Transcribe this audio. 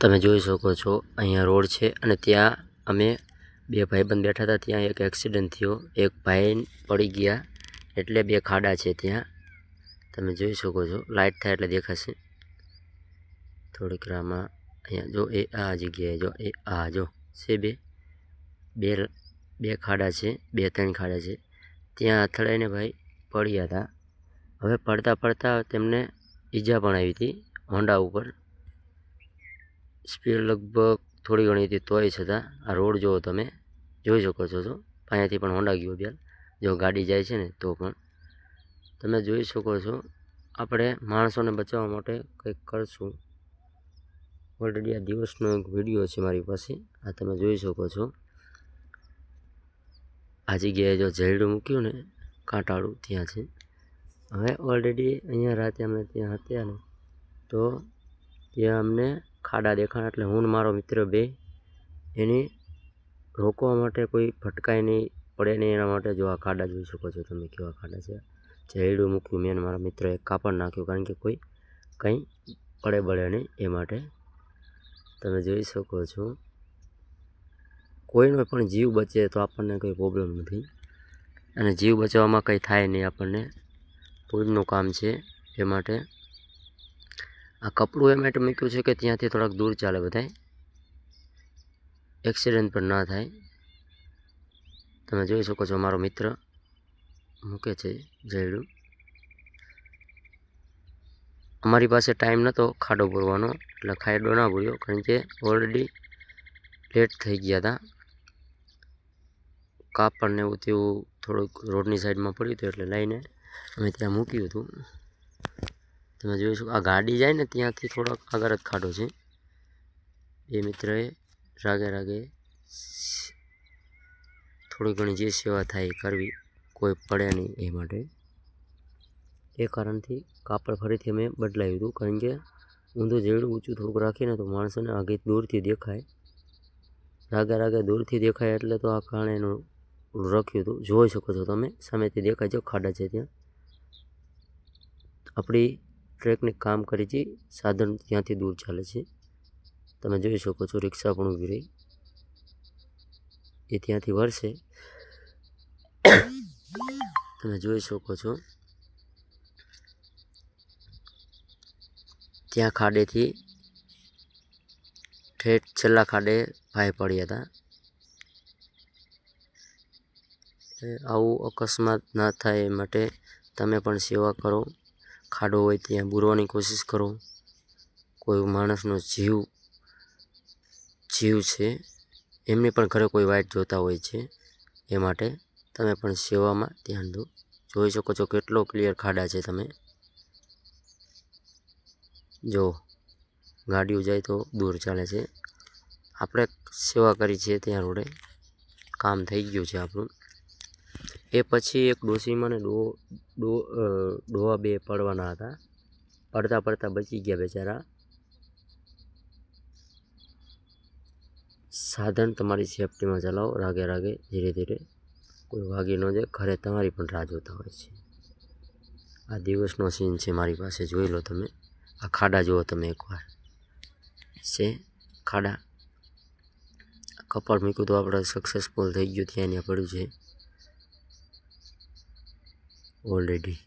તમે જોઈ શકો છો અહીંયા રોડ છે અને ત્યાં અમે બે ભાઈબંધ બેઠા હતા। ત્યાં એક એક્સિડન્ટ થયો, એક ભાઈ પડી ગયા, એટલે બે ખાડા છે ત્યાં તમે જોઈ શકો છો। લાઇટ થાય એટલે દેખાશે થોડીક રામાં। અહીંયા જો એ આ જગ્યાએ જો એ આ જો છે બે ખાડા છે, બે ત્રણ ખાડા છે। ત્યાં અથડાઈને ભાઈ પડ્યા હતા। હવે પડતા તેમને ઈજા પણ આવી હતી હોન્ડા ઉપર। સ્પીડ લગભગ થોડી ઘણી હતી તોય છતાં આ રોડ જો તમે જોઈ શકો છો। અહીંયાથી પણ હોન્ડા ગયો બેલ, જો ગાડી જાય છે ને તો પણ તમે જોઈ શકો છો। આપણે માણસોને બચાવવા માટે કંઈક કરશું। ઓલરેડી આ દિવસનો એક વિડીયો છે મારી પાસે, આ તમે જોઈ શકો છો। આ જગ્યાએ જો ઝેરડું મૂક્યું ને કાંટાળું ત્યાં છે। હવે ઓલરેડી અહીંયા રાતે અમે ત્યાં હતા ને તો ત્યાં અમને ખાડા દેખાણા, એટલે હું ને મારો મિત્ર બે એની રોકવા માટે કોઈ ભટકાય નહીં, પડે નહીં એના માટે જો આ ખાડા જોઈ શકો છો તમે કેવા ખાડા છે। ઝેરડું મૂક્યું મેં મારા મિત્રએ કાપડ નાખ્યું, કારણ કે કોઈ કંઈ પડે બળે નહીં એ માટે તમે જોઈ શકો છો। કોઈનો પણ જીવ બચે તો આપણને કોઈ પ્રોબ્લેમ નથી, અને જીવ બચાવવામાં કંઈ થાય નહીં આપણને, પુણ્યનું કામ છે એ માટે આ કપડું એ માટે મૂક્યું છે કે ત્યાંથી થોડાક દૂર ચાલે બધાય, એક્સિડન્ટ પણ ના થાય। તમે જોઈ શકો છો મારો મિત્ર મૂકે છે ઝેરડું। અમારી પાસે ટાઈમ નહોતો ખાડો પૂરવાનો, એટલે ખાડો ના પૂર્યો, કારણ કે ઓલરેડી લેટ થઈ ગયા હતા। કાપડ ને એવું તેવું થોડુંક રોડની સાઈડમાં પડ્યું હતું, એટલે લઈને અમે ત્યાં મૂક્યું હતું। તમે જોઈ શકો આ ગાડી જાય ને ત્યાંથી થોડોક આગળ જ ખાડો છે। એ મિત્રએ રાગે થોડી ઘણી જે સેવા થાય એ કરવી, કોઈ પડે નહીં એ માટે। એ કારણથી કાપડ ફરીથી અમે બદલાવ્યું હતું, કારણ કે ઊંધું ઝેરડું ઊંચું થોડુંક રાખીને તો માણસોને આગે દૂરથી દેખાય, રાગે દૂરથી દેખાય, એટલે તો આ કારણે એનું રાખ્યું હતું। જોઈ શકો છો તમે સામેથી દેખાય છે ખાડા છે ત્યાં। આપણી ટ્રેકની કામ કરી છે, સાધન ત્યાંથી દૂર ચાલે છે તમે જોઈ શકો છો। રિક્ષા પણ ઊભી રહી, એ ત્યાંથી વળશે તમે જોઈ શકો છો। ત્યાં ખાડેથી ઠેઠ છેલ્લા ખાડે ભાઈ પડ્યા હતા। આવું અકસ્માત ના થાય એ માટે તમે પણ સેવા કરો। ખાડો હોય ત્યાં બુરવાની કોશિશ કરો। કોઈ માણસનો જીવ છે, એમની પણ ઘરે કોઈ વાઈટ જોતા હોય છે, એ માટે તમે પણ સેવામાં ધ્યાન દો। જોઈ શકો છો કેટલો ક્લિયર ખાડા છે, તમે જો ગાડીઓ જાય તો દૂર ચાલે છે। આપણે સેવા કરી છે ત્યાં રોડે, કામ થઈ ગયું છે આપણું। એ પછી એક ડોશીમાં ને ડોહા બે પડવાના હતા, પડતા બચી ગયા બેચારા। સાધન તમારી સેફટીમાં ચલાવો, રાગે ધીરે કોઈ વાગી ન જાય, ઘરે તમારી પણ રાહ જોતા હોય છે। આ દિવસનો સીન છે મારી પાસે, જોઈ લો તમે। આ ખાડા જુઓ તમે એકવાર, છે ખાડા। કપાળ મૂક્યું તો આપણે સક્સેસફુલ થઈ ગયું, ત્યાં પડ્યું છે ઓલરેડી।